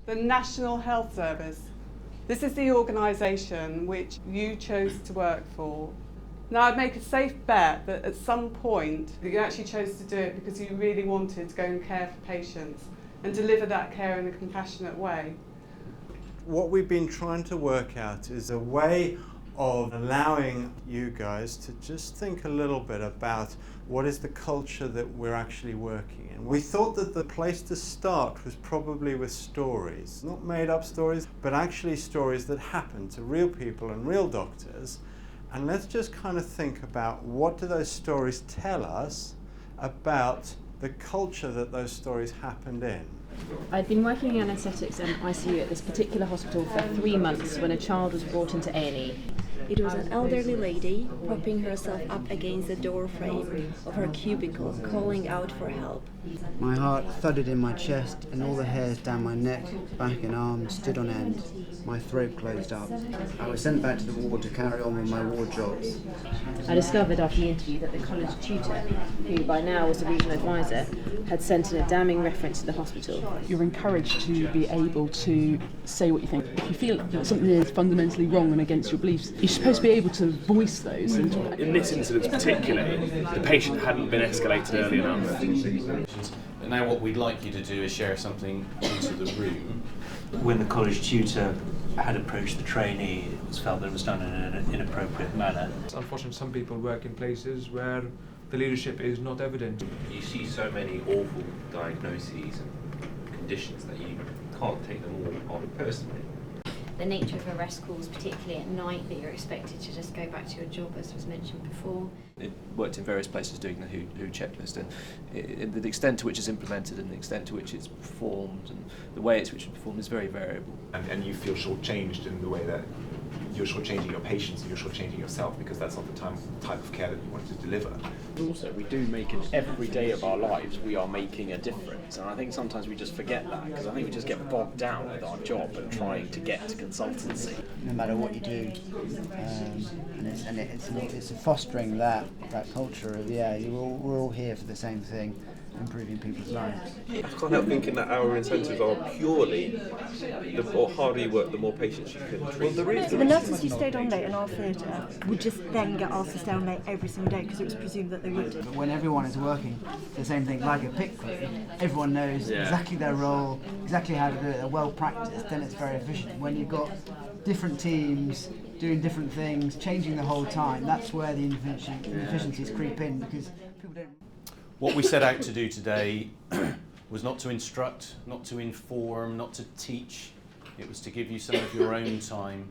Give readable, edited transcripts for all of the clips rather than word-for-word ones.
The National Health Service. This is the organisation which you chose to work for. Now, I'd make a safe bet that at some point you actually chose to do it because you really wanted to go and care for patients and deliver that care in a compassionate way. What we've been trying to work out is a way of allowing you guys to just think a little bit about what is the culture that we're actually working in. We thought that the place to start was probably with stories, not made up stories, but actually stories that happen to real people and real doctors. And let's just kind of think about what do those stories tell us about the culture that those stories happened in. I'd been working in anaesthetics and ICU at this particular hospital for 3 months when a child was brought into A&E. It was an elderly lady propping herself up against the door frame of her cubicle, calling out for help. My heart thudded in my chest and all the hairs down my neck, back and arms stood on end. My throat closed up. I was sent back to the ward to carry on with my ward jobs. I discovered after the interview that the college tutor, who by now was the regional advisor, had sent in a damning reference to the hospital. You're encouraged to be able to say what you think. If you feel that something is fundamentally wrong and against your beliefs, you're supposed to be able to voice those. In this incident particularly, the patient hadn't been escalated early enough. But now what we'd like you to do is share something into the room. When the college tutor had approached the trainee, it was felt that it was done in an inappropriate manner. Unfortunately, some people work in places where the leadership is not evident. You see so many awful diagnoses and conditions that you can't take them all on personally. The nature of arrest calls, particularly at night, that you're expected to just go back to your job, as was mentioned before. It worked in various places doing the WHO checklist, and the extent to which it's implemented and the extent to which it's performed and the way it's which it's performed is very variable. And you feel shortchanged in the way that you're shortchanging your patients and you're shortchanging yourself because that's not the type of care that you want to deliver. Also, we do make it every day of our lives, we are making a difference. And I think sometimes we just forget that because I think we just get bogged down with our job and trying to get to consultancy. No matter what you do, and it's fostering that culture of we're all here for the same thing, improving people's lives. I can't help thinking that our incentives are purely the more harder you work, the more patients you can treat. So the nurses who stayed on late in our theatre would just then get asked to stay on late every single day because it was presumed that they would. But when everyone is working the same thing, like a pit crew, everyone knows exactly their role, exactly how to do it, they're well practiced, then it's very efficient. When you've got different teams doing different things, changing the whole time, that's where the inefficiencies creep in because people don't... What we set out to do today was not to instruct, not to inform, not to teach. It was to give you some of your own time.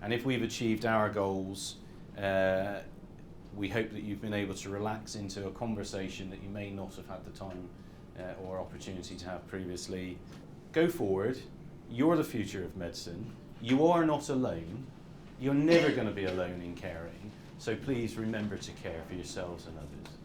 And if we've achieved our goals, we hope that you've been able to relax into a conversation that you may not have had the time or opportunity to have previously. Go forward. You're the future of medicine. You are not alone. You're never going to be alone in caring. So please remember to care for yourselves and others.